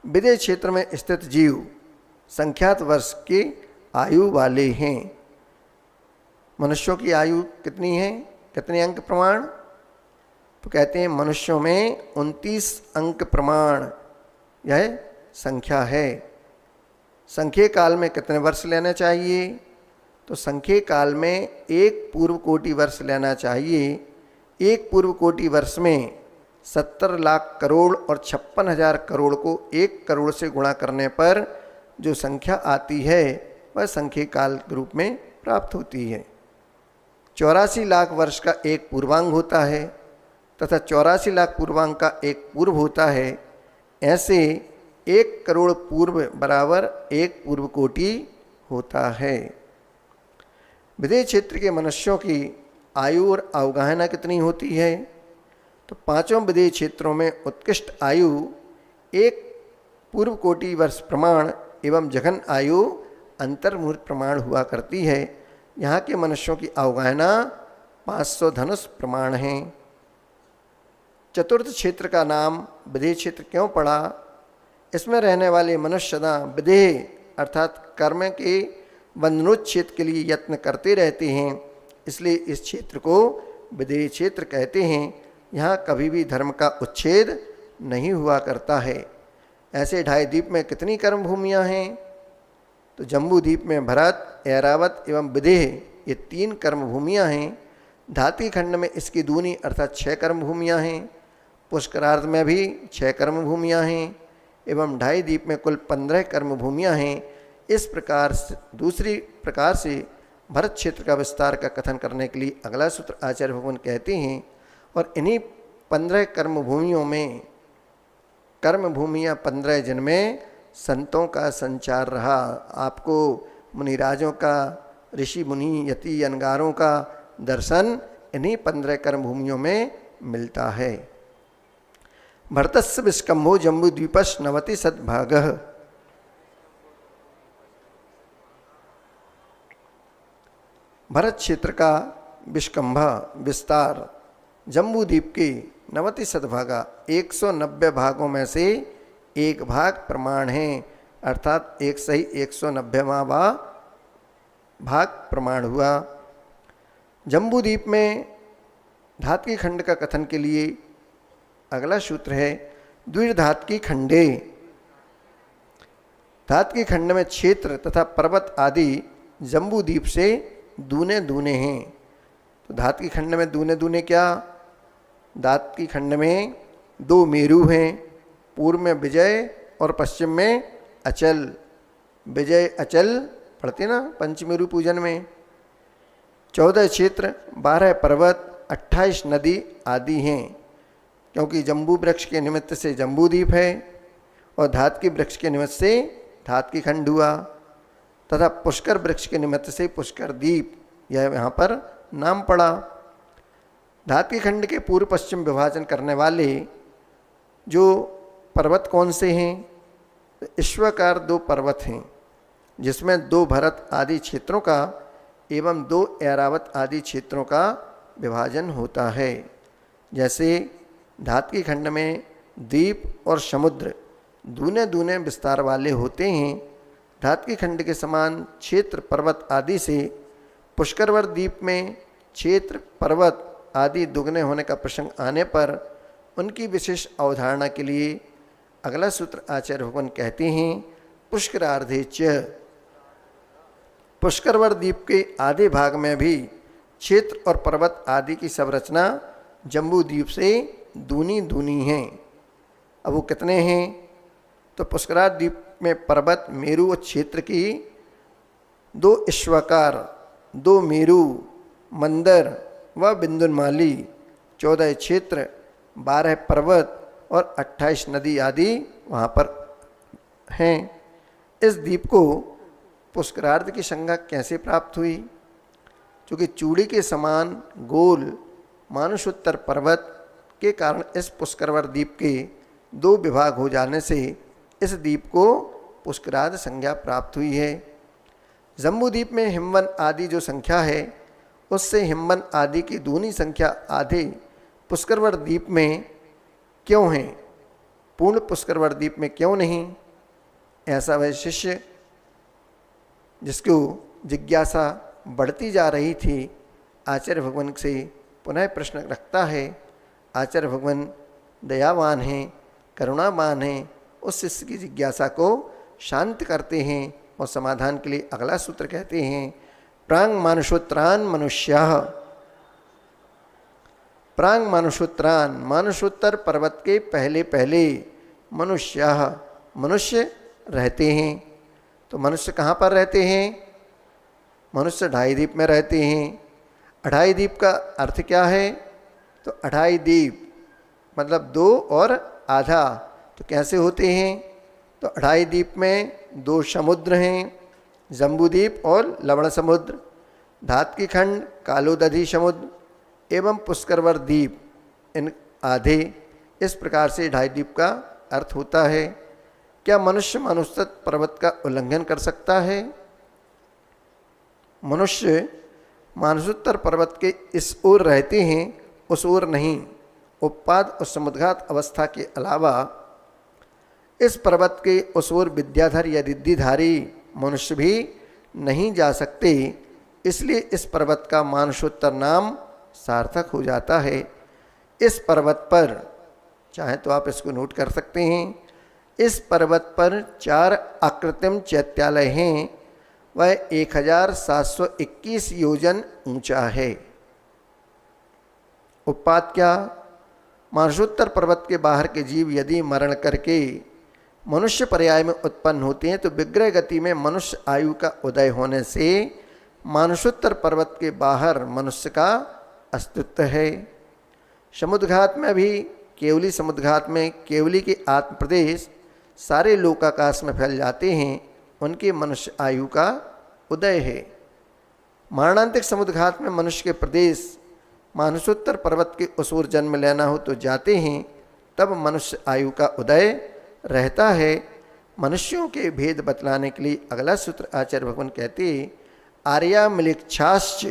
विदेह क्षेत्र में स्थित जीव संख्यात वर्ष की आयु वाले हैं। मनुष्यों की आयु कितनी है, कितने अंक प्रमाण? तो कहते हैं मनुष्यों में 29 अंक प्रमाण यह संख्या है। संख्या काल में कितने वर्ष लेना चाहिए? तो संख्या काल में 1 पूर्व कोटि वर्ष लेना चाहिए। 1 पूर्व कोटि वर्ष में 70 लाख करोड़ और 56,000 करोड़ को 1 करोड़ से गुणा करने पर जो संख्या आती है वह संख्या काल के रूप में प्राप्त होती है। 84 लाख वर्ष का एक पूर्वांग होता है तथा 84 लाख पूर्वांग का एक पूर्व होता है। ऐसे 1 करोड़ पूर्व बराबर 1 पूर्व कोटि होता है। विदेह क्षेत्र के मनुष्यों की आयु और अवगाहना कितनी होती है? तो 5 विदेह क्षेत्रों में उत्कृष्ट आयु 1 पूर्व कोटि वर्ष प्रमाण एवं जघन आयु अंतर्मूर्त प्रमाण हुआ करती है। यहाँ के मनुष्यों की अवगाहना 500 धनुष प्रमाण है। चतुर्थ क्षेत्र का नाम विदेह क्षेत्र क्यों पड़ा? इसमें रहने वाले मनुष्य सदा विदेह अर्थात कर्म के बंधनोच्छेद के लिए यत्न करते रहते हैं, इसलिए इस क्षेत्र को विदेह क्षेत्र कहते हैं। यहाँ कभी भी धर्म का उच्छेद नहीं हुआ करता है। ऐसे 2.5 द्वीप में कितनी कर्म भूमियाँ हैं? तो जम्बू द्वीप में भरत, ऐरावत एवं विदेह ये 3 कर्म भूमियाँ हैं। धाती खंड में इसकी दूनी अर्थात 6 कर्म भूमियाँ हैं। पुष्करार्ध में भी 6 कर्म भूमियाँ हैं एवं 2.5 द्वीप में कुल 15 कर्म भूमियाँ हैं। इस प्रकार से दूसरी प्रकार से भरत क्षेत्र का विस्तार का कथन करने के लिए अगला सूत्र आचार्य भगवान कहते हैं, और इन्हीं 15 कर्म भूमियों में कर्म भूमियाँ 15 जिनमें संतों का संचार रहा। आपको मुनिराजों का, ऋषि मुनि यति अनगारों का दर्शन इन्हीं 15 कर्म भूमियों में मिलता है। भरतस्य विष्कंभो जम्बू द्वीपश 90 सद्भागः। भरत क्षेत्र का विष्कंभा विस्तार जम्बू द्वीप के 90 सद्भागा 190 भागों में से एक भाग प्रमाण है, अर्थात एक सही 190वां भाग प्रमाण हुआ। जम्बू द्वीप में धातकी खंड का कथन के लिए अगला सूत्र है द्विधातकी खंडे। धातकी खंड में क्षेत्र तथा पर्वत आदि जम्बू द्वीप से दूने दूने हैं। तो धातकी खंड में दूने दूने क्या? धातकी खंड में 2 मेरु हैं, पूर्व में विजय और पश्चिम में अचल। विजय अचल पढ़ते ना पंचमेरु पूजन में। 14 क्षेत्र, 12 पर्वत, 28 नदी आदि हैं, क्योंकि जम्बू वृक्ष के निमित्त से जम्बू द्वीप है और धातकी वृक्ष के निमित्त से धातकी खंड हुआ, तथा पुष्कर वृक्ष के निमित्त से पुष्कर द्वीप, यह यहाँ पर नाम पड़ा। धातकी खंड के पूर्व पश्चिम विभाजन करने वाले जो पर्वत कौन से हैं? ईश्वकार 2 पर्वत हैं, जिसमें 2 भरत आदि क्षेत्रों का एवं 2 ऐरावत आदि क्षेत्रों का विभाजन होता है। जैसे धातकी खंड में द्वीप और समुद्र दूने दूने विस्तार वाले होते हैं, धातकी खंड के समान क्षेत्र पर्वत आदि से पुष्करवर द्वीप में क्षेत्र पर्वत आदि दुगने होने का प्रसंग आने पर उनकी विशेष अवधारणा के लिए अगला सूत्र आचार्य भगवान कहते हैं पुष्करार्धे च। पुष्करवर द्वीप के आधे भाग में भी क्षेत्र और पर्वत आदि की संरचना जम्बू द्वीप से दूनी दूनी है। अब वो कितने हैं? तो पुष्करार्ध द्वीप में पर्वत, मेरु और क्षेत्र की 2 ईश्वकार, 2 मेरु, मंदर व बिंदुनमाली, 14 क्षेत्र, 12 पर्वत और 28 नदी आदि वहाँ पर हैं। इस द्वीप को पुष्करार्ध की संज्ञा कैसे प्राप्त हुई? क्योंकि चूड़ी के समान गोल मानुषोत्तर पर्वत के कारण इस पुष्करवर द्वीप के 2 विभाग हो जाने से इस द्वीप को पुष्करार्ध संज्ञा प्राप्त हुई है। जम्बू द्वीप में हिमवन आदि जो संख्या है, उससे हिमवन आदि की दूनी संख्या आधे पुष्करवर द्वीप में क्यों है? पूर्ण पुष्करवर द्वीप में क्यों नहीं? ऐसा वह शिष्य जिसको जिज्ञासा बढ़ती जा रही थी, आचार्य भगवान से पुनः प्रश्न रखता है। आचार्य भगवान दयावान हैं, करुणावान हैं, उस शिष्य की जिज्ञासा को शांत करते हैं और समाधान के लिए अगला सूत्र कहते हैं प्रांग मानुषोत्रान मनुष्यः। प्रांग मानुषोत्रान, मानुषोत्तर पर्वत के पहले पहले मनुष्यः, मनुष्य रहते हैं। तो मनुष्य कहाँ पर रहते हैं? मनुष्य अढ़ाई द्वीप में रहते हैं। अढ़ाई द्वीप का अर्थ क्या है? तो अढ़ाई द्वीप मतलब 2 और आधा। तो कैसे होते हैं? तो अढ़ाई द्वीप में 2 समुद्र हैं, जम्बूद्वीप और लवण समुद्र, धातकी खंड, कालोदधी समुद्र एवं पुष्करवर द्वीप, इन आधे। इस प्रकार से ढाई द्वीप का अर्थ होता है। क्या मनुष्य मानुषोत्तर पर्वत का उल्लंघन कर सकता है? मनुष्य मानुषोत्तर पर्वत के इस ओर रहते हैं, उस ओर नहीं। उत्पाद और समुद्घात अवस्था के अलावा इस पर्वत के उस ओर विद्याधर या रिद्धिधारी मनुष्य भी नहीं जा सकते। इसलिए इस पर्वत का मानुषोत्तर नाम सार्थक हो जाता है। इस पर्वत पर, चाहे तो आप इसको नोट कर सकते हैं, इस पर्वत पर 4 आकृतिम चैत्यालय हैं। वह 1721 योजन ऊंचा है। उत्पाद क्या? मानुषोत्तर पर्वत के बाहर के जीव यदि मरण करके मनुष्य पर्याय में उत्पन्न होते हैं तो विग्रह गति में मनुष्य आयु का उदय होने से मानुषोत्तर पर्वत के बाहर मनुष्य का अस्तित्व है। समुद्घात में भी, केवली समुद्घात में केवली के आत्म प्रदेश सारे लोकाकाश में फैल जाते हैं, उनके मनुष्य आयु का उदय है। मरणांतिक समुद्घात में मनुष्य के प्रदेश मानुषोत्तर पर्वत के उस ओर जन्म लेना हो तो जाते हैं, तब मनुष्य आयु का उदय रहता है। मनुष्यों के भेद बतलाने के लिए अगला सूत्र आचार्य भगवान कहते हैं आर्या मिलेच्छाश्च,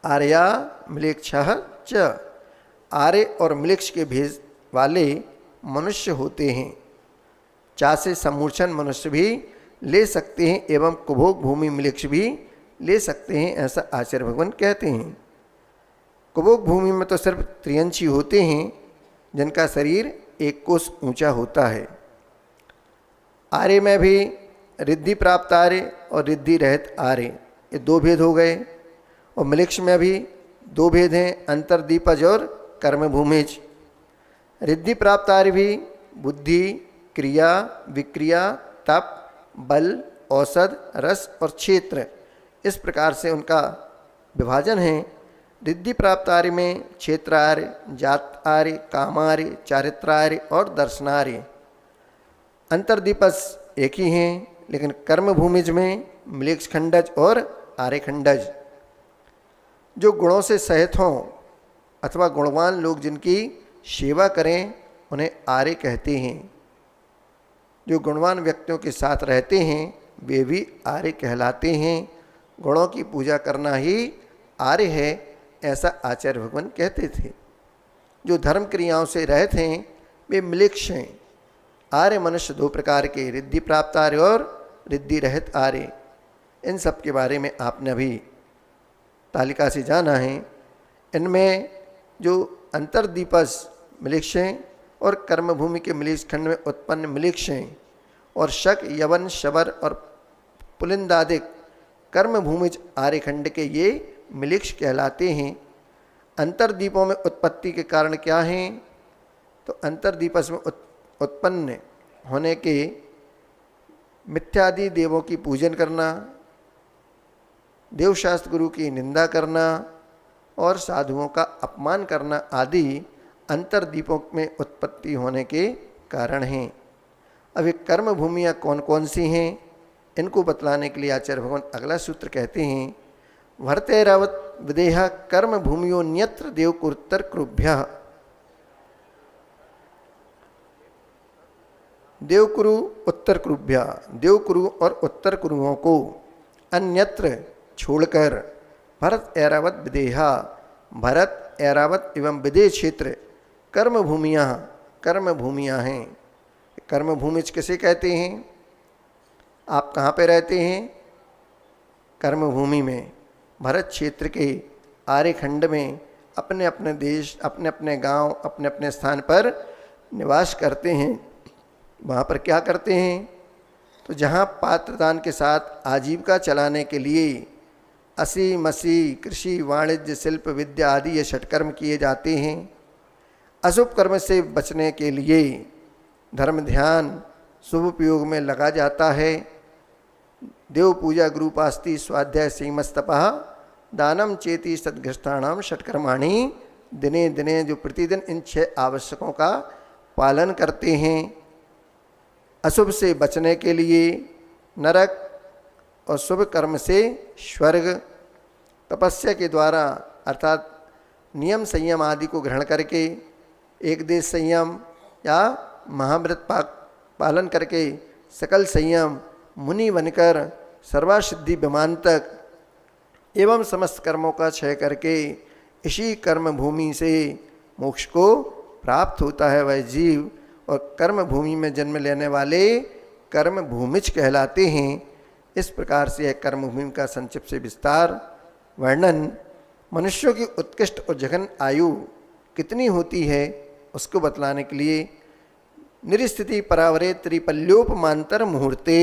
आर्या मिलेच्छः च। आर्य और मिलेक्ष के भेद वाले मनुष्य होते हैं। चा से समूर्छन मनुष्य भी ले सकते हैं एवं कुभोग भूमि मिलेक्ष भी ले सकते हैं, ऐसा आचार्य भगवान कहते हैं। कुभोग भूमि में तो सिर्फ त्रियंशी होते हैं जिनका शरीर 1 कोस ऊंचा होता है। आर्य में भी रिद्धि प्राप्त आर्य और रिद्धि रहित आर्य, ये 2 भेद हो गए। और मिलेक्ष में भी 2 भेद हैं, अंतर्दीपज और कर्म भूमिज। रिद्धि प्राप्त आर्य भी बुद्धि, क्रिया, विक्रिया, तप, बल, औषध, रस और क्षेत्र, इस प्रकार से उनका विभाजन है। रिद्धि प्राप्त आर्य में क्षेत्रार्य, जात आर्य, कामार्य, चारित्रार्य और दर्शनार्य, अंतर्दीपस एक ही हैं, लेकिन कर्म भूमिज में म्लेच्छ खंडज और आर्य खंडज। जो गुणों से सहित हों अथवा गुणवान लोग जिनकी सेवा करें उन्हें आर्य कहते हैं। जो गुणवान व्यक्तियों के साथ रहते हैं वे भी आर्य कहलाते हैं। गुणों की पूजा करना ही आर्य है, ऐसा आचार्य भगवान कहते थे। जो धर्म क्रियाओं से रहित हैं वे म्लेच्छ हैं। आर्य मनुष्य दो प्रकार के, रिद्धि प्राप्त आर्य और रिद्धि रहित आर्य। इन सब के बारे में आपने अभी तालिका से जाना है। इनमें जो अंतर्दीपस म्लेच्छ हैं और कर्मभूमि के म्लेच्छ खंड में उत्पन्न म्लेच्छ हैं, और शक, यवन, शबर और पुलिंदादिक कर्मभूमिज आर्यखंड के ये म्लेच्छ कहलाते हैं। अंतर्दीपों में उत्पत्ति के कारण क्या हैं? तो अंतर्दीपस में उत्पन्न होने के मिथ्यादि देवों की पूजन करना, देवशास्त्र गुरु की निंदा करना और साधुओं का अपमान करना आदि अंतर्दीपों में उत्पत्ति होने के कारण हैं। अब ये कर्म भूमियाँ कौन कौन सी हैं इनको बतलाने के लिए आचार्य भगवान अगला सूत्र कहते हैं, भरतैरावत विदेहा कर्म भूमियो न्यत्र देवकुरुत्तर क्रुभ्य। देवकुरु उत्तर क्रुभ्य, देवकुरु और उत्तर कुरुओं को अन्यत्र छोड़कर भरत ऐरावत विदेहा, भरत ऐरावत एवं विदेह क्षेत्र कर्म भूमियाँ हैं। कर्म भूमि किसे कहते हैं? आप कहाँ पे रहते हैं? कर्म भूमि में, भरत क्षेत्र के आर्यखंड में अपने अपने देश, अपने अपने गांव, अपने अपने स्थान पर निवास करते हैं। वहाँ पर क्या करते हैं? तो जहाँ पात्रदान के साथ आजीविका चलाने के लिए असी मसी कृषि, वाणिज्य, शिल्प, विद्या आदि ये षटकर्म किए जाते हैं। अशुभ कर्म से बचने के लिए धर्म ध्यान शुभ उपयोग में लगा जाता है। देव पूजा, गुरुपास्ति, स्वाध्याय, सीमस्तपः, दानम चेति सद्गृष्टाणाम षटकर्माणि दिने दिने, जो प्रतिदिन इन 6 आवश्यकों का पालन करते हैं। अशुभ से बचने के लिए नरक और शुभ कर्म से स्वर्ग, तपस्या के द्वारा अर्थात नियम संयम आदि को ग्रहण करके, एक देश संयम या महाव्रत पालन करके सकल संयम, मुनि बनकर सर्वासिद्धि विमान तक एवं समस्त कर्मों का क्षय करके इसी कर्म भूमि से मोक्ष को प्राप्त होता है वह जीव। और कर्म भूमि में जन्म लेने वाले कर्म भूमिज कहलाते हैं। इस प्रकार से यह कर्म भूमि का संक्षिप्त से विस्तार वर्णन मनुष्यों की उत्कृष्ट और जघन आयु कितनी होती है उसको बतलाने के लिए निरिस्थिति परावरे त्रिपल्योपमांतर मुहूर्ते।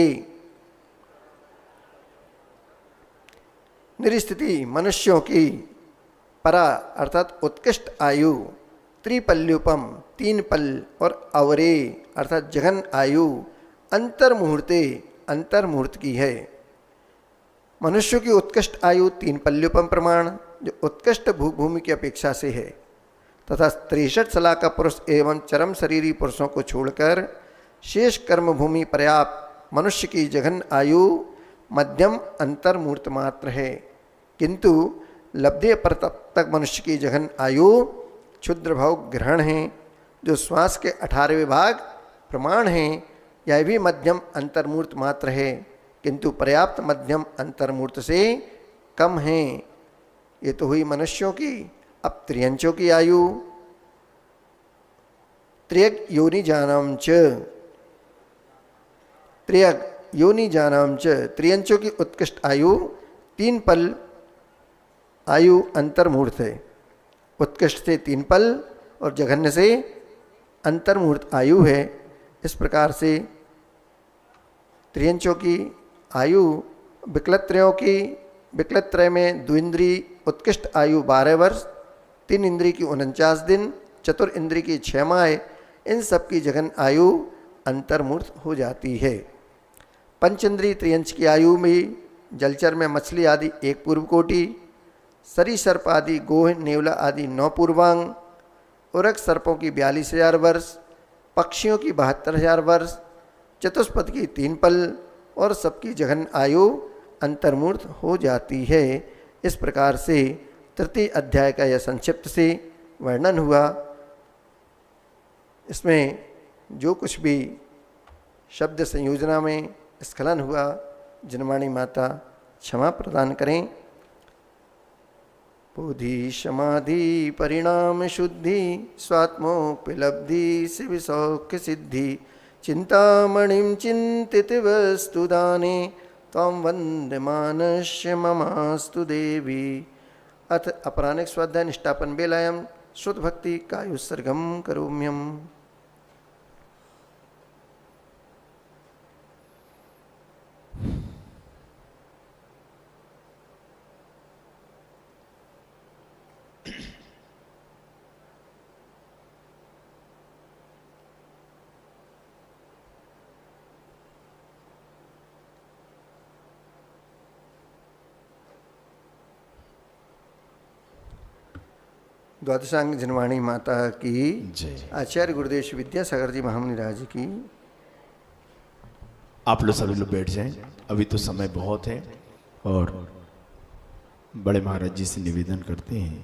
निरिस्थिति मनुष्यों की, परा अर्थात उत्कृष्ट आयु, त्रिपल्योपम 3 पल, और अवरे अर्थात जघन आयु, अंतर मुहूर्ते अंतर मुहूर्त की है। मनुष्यों की उत्कृष्ट आयु 3 पल्योपम प्रमाण जो उत्कृष्ट भूमि की अपेक्षा से है, तथा 63 सलाह का पुरुष एवं चरम शरीरी पुरुषों को छोड़कर शेष कर्म भूमि पर्याप्त मनुष्य की जघन आयु मध्यम अंतर्मूर्त मात्र है। किंतु लब्धे पर तब तक मनुष्य की जघन आयु क्षुद्र भाव ग्रहण है, जो श्वास के 18वें भाग प्रमाण हैं। यह भी मध्यम अंतर्मूर्त मात्र है, किंतु पर्याप्त मध्यम अंतर्मूर्त से कम है। ये तो हुई मनुष्यों की। अब त्रियंचों की आयु, त्रियग योनि जानाम च, त्रियग योनि जानाम च, त्रियंचों की उत्कृष्ट आयु 3 पल आयु अंतर्मूर्त है। उत्कृष्ट से 3 पल और जघन्य से अंतर्मूर्त आयु है। इस प्रकार से त्रियंचों की आयु, विकलत्रयों की, विकलत्रय में द्विंद्री उत्कृष्ट आयु 12 वर्ष, 3 इंद्री की 49 दिन, चतुर इंद्री की 6 माह, इन सब की जघन आयु अंतर्मूर्त हो जाती है। पंचेंद्री त्रियंच की आयु में जलचर में मछली आदि 1 पूर्व कोटि, सरीसर्प आदि गोह नेवला आदि 9 पूर्वांग, उरक सर्पों की 42,000 वर्ष, पक्षियों की 72,000 वर्ष, चतुष्पद की 3 पल और सबकी जघन आयु अंतर्मूर्त हो जाती है। इस प्रकार से तृतीय अध्याय का यह संक्षिप्त से वर्णन हुआ। इसमें जो कुछ भी शब्द संयोजना में स्खलन हुआ, जनवाणी माता क्षमा प्रदान करें। बोधि समाधि परिणाम शुद्धि स्वात्मोपलब्धि शिव सौख्य सिद्धि चिंतामणिं चिंतित वस्तुदाने त्वं वंदमानस्य ममास्तु देवी। अथ अपराह्निक स्वाध्याय निष्ठापन बेलायाम श्रुत भक्ति कायुत्सर्गम करोम्यम। द्वादशांग जनवाणी माता की जय। आचार्य गुरुदेव श्री विद्यासागर जी महामुनि राज की। आप लोग सभी लोग बैठ जाएं, अभी तो समय बहुत है। और बड़े महाराज जी से निवेदन करते हैं,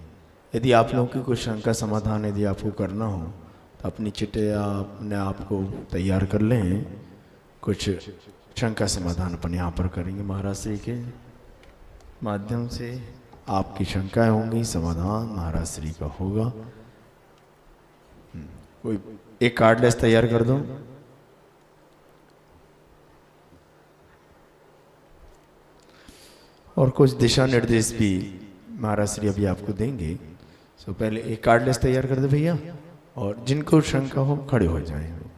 यदि आप लोगों की कोई शंका समाधान यदि आपको करना हो तो अपनी चिट्ठे अपने आप को तैयार कर लें। कुछ शंका समाधान अपन यहाँ पर करेंगे महाराज श्री के माध्यम से। आपकी शंकाएं होंगी, समाधान महाराज श्री का होगा। कोई एक कार्डलेस तैयार कर दो। और कुछ दिशा निर्देश भी महाराज श्री अभी आपको देंगे। सो पहले एक कार्डलेस तैयार कर दो भैया, और जिनको शंका हो खड़े हो जाएं।